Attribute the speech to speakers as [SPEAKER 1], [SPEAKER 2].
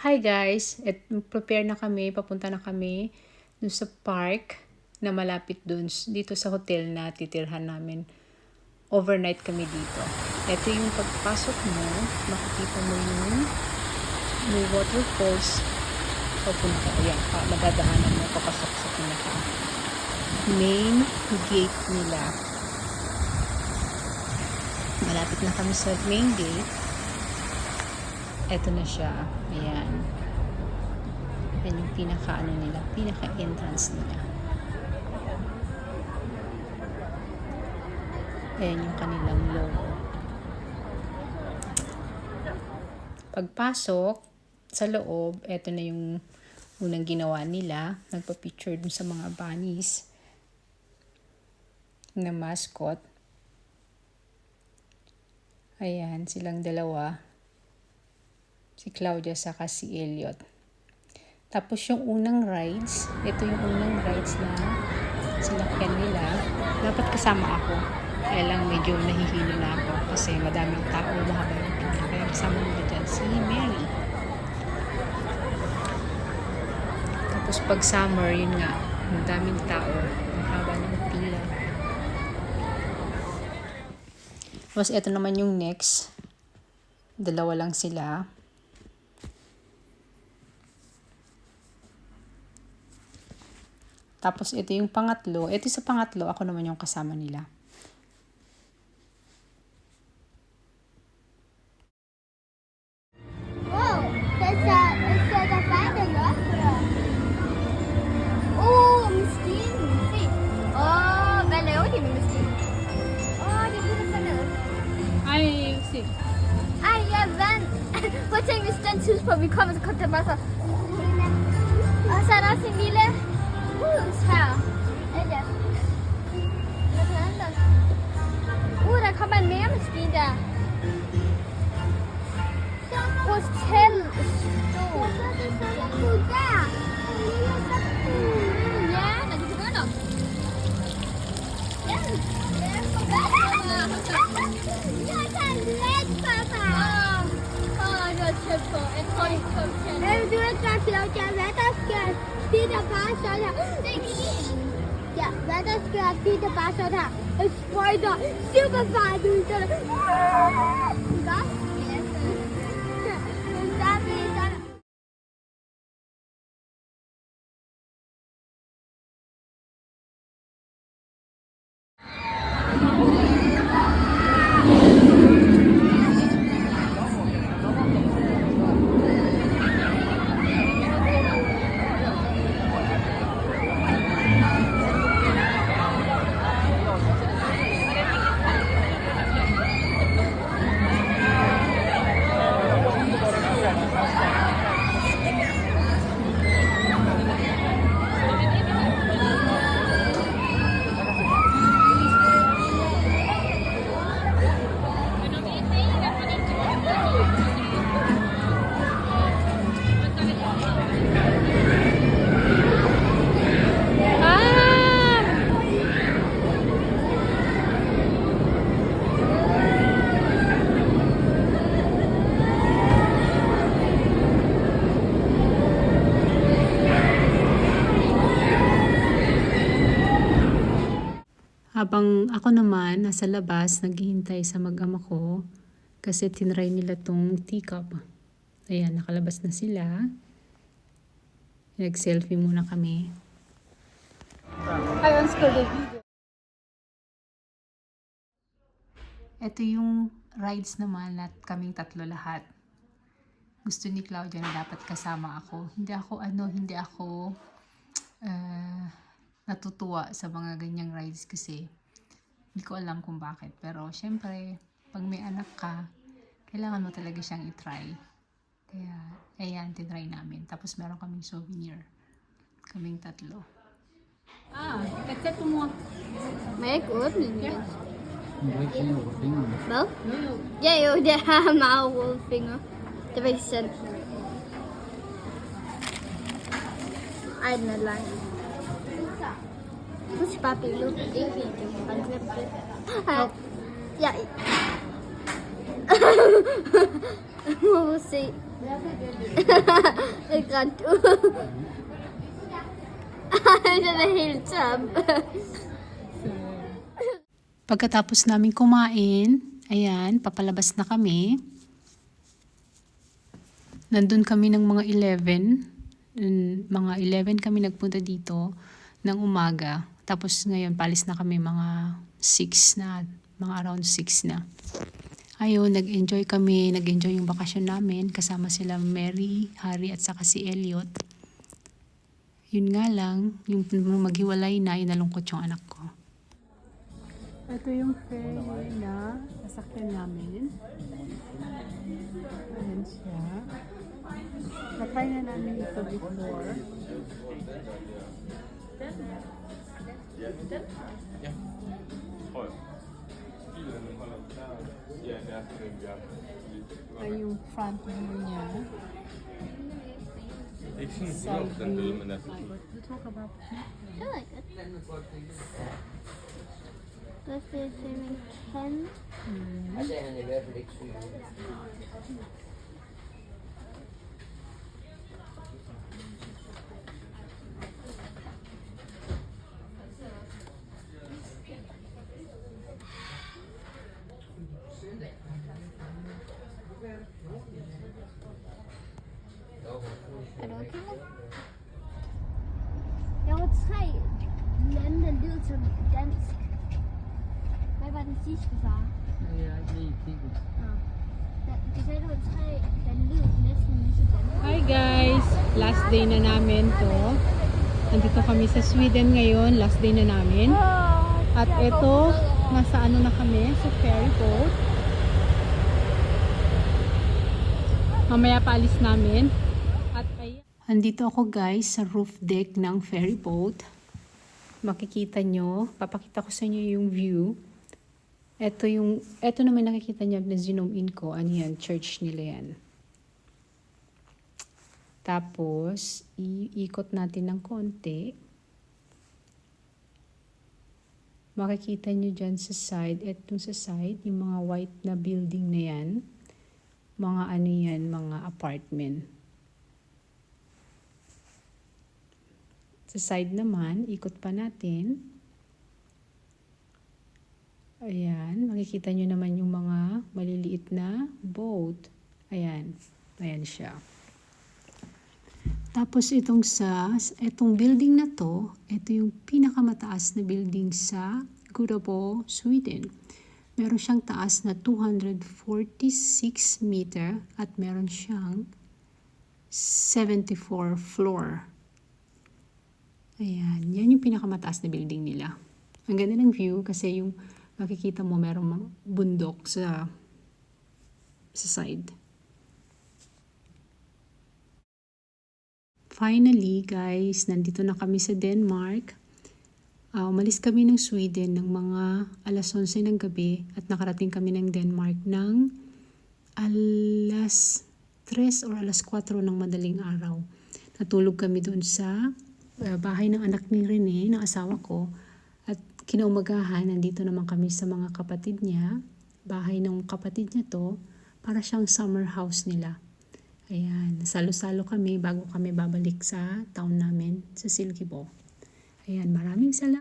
[SPEAKER 1] Hi guys! Prepare na kami, papunta na kami dun sa park na malapit dun, dito sa hotel na titirhan namin. Overnight kami dito. Ito yung pagpasok mo, makikita mo yung may waterfalls papunta. Ayan, madadaanan mo papasok sa pinaka main gate nila. Malapit na kami sa main gate. Ito na siya. Ayan. Yan yung pinaka-ano nila. Pinaka-entrance nila. Ayan yung kanilang logo. Pagpasok sa loob, ito na yung unang ginawa nila. Nagpa-picture dun sa mga bunnies na mascot. Ayan, silang dalawa. Si Claudia saka si Elliot. Tapos yung unang rides, ito yung unang rides na sinakyan nila. Dapat kasama ako. Kaya lang medyo nahihilo na ako kasi madaming tao, mahaba yung pila. Kaya kasama nila dyan si Mary. Tapos pag summer, yun nga, madaming tao, mahaba ng pila. Tapos ito naman yung next. Dalawa lang sila. Tapos ito yung pangatlo. Ito sa pangatlo, ako naman yung kasama nila.
[SPEAKER 2] Wow, is dat een vader restaurant? Oh, misschien. Zie. Oh, ben je ook niet meer misschien? Oh, die moet ik verder.
[SPEAKER 1] Ay, si.
[SPEAKER 2] Ah, ja, ben. Wat zijn we stand super? Wie kommen? Kommt der Wasser? Oh, zijn dat in Miele? Oeh, schaar. Wat is anders? Oeh, daar kan man meer misschien daar. Hotel. Ja, dat is er nog. Ja, dat is leuk, papa. Oh, dat is super. En gewoon een we doen het straks ook. Ja, weddenschap. Pieter Paas. Ja, weddenschap. Pieter Paas. Een spider. Super vaart doen ze. Dat?
[SPEAKER 1] Habang ako naman nasa labas, naghihintay sa mag-ama ko kasi tinry nila tong teacup. Ayan, nakalabas na sila. Nag-selfie muna kami. Ito yung rides naman at kaming tatlo lahat. Gusto ni Claudia na dapat kasama ako. Hindi ako natutuwa sa mga ganyang rides kasi hindi ko alam kung bakit. Pero syempre, pag may anak ka, kailangan mo talaga siyang itry. Kaya, ayan, tinry namin. Tapos meron kaming souvenir. Kaming tatlo. Kacet mo.
[SPEAKER 2] Maar ik hoor nu niet. Wel? Ja, joh, de mouwvinger. Dat weet je. Eine lang. Moet je papi loop even ja. Hoe zie Ik ga toe. Ik ben heel chub.
[SPEAKER 1] Pagkatapos namin kumain, ayan, papalabas na kami. Nandun kami ng mga 11. Mga 11 kami nagpunta dito ng umaga. Tapos ngayon, palis na kami mga 6 na, mga around 6 na. Ayun, nag-enjoy kami, nag-enjoy yung bakasyon namin. Kasama sila Mary, Harry at saka si Elliot. Yun nga lang, yung maghiwalay na, inalungkot yung anak ko. Ito yung ferry na sasakyan namin. Ayan siya. Natry na namin ito before. Ay, yung front view niya.
[SPEAKER 3] Ik zie het
[SPEAKER 1] Side
[SPEAKER 3] wel, dan
[SPEAKER 1] view.
[SPEAKER 3] willen we net
[SPEAKER 1] I got to talk about
[SPEAKER 2] I like it. Dat is in Ken.
[SPEAKER 4] Hij zei aan de werver, ik zie
[SPEAKER 2] Ja, wat schijt. Länder duurt zo Gdansk. Wij waren precies gevaar.
[SPEAKER 4] Ja, nee, ik
[SPEAKER 2] Die zeiden wat schijt. Dan duurt net niet zo Gdansk.
[SPEAKER 1] Hi guys! Last day na namin to. Nandito kami sa Sweden ngayon. Last day na namin. At ito, nasa ano na kami, sa ferry boat. Mamaya paalis namin. At ayan. Andito ako guys sa roof deck ng ferry boat. Makikita nyo, papakita ko sa inyo yung view. Ito naman nakikita nyo na zoom in ko. Ano yan? Church nila yan. Tapos, iikot natin ng konti. Makikita nyo dyan sa side. Etong sa side, yung mga white na building na yan. Mga ano yan, mga apartment. Sa side naman, ikot pa natin. Ayan, makikita nyo naman yung mga maliliit na boat. Ayan, ayan siya. Tapos itong building na to, ito yung pinakamataas na building sa Gurabo, Sweden. Meron siyang taas na 246 meter at meron siyang 74 floor. Ayan, yan yung pinakamataas na building nila. Ang ganda ng view kasi yung makikita mo merong bundok sa side. Finally, guys, nandito na kami sa Denmark. Umalis kami ng Sweden ng mga alas 11 ng gabi at nakarating kami ng Denmark ng alas 3 or alas 4 ng madaling araw. Natulog kami doon sa bahay ng anak ni Rene, ng asawa ko. At kinaumagahan, nandito naman kami sa mga kapatid niya. Bahay ng kapatid niya to, para siyang summer house nila. Ayan, salo-salo kami bago kami babalik sa town namin, sa Silkeborg. Ayan, maraming salamat.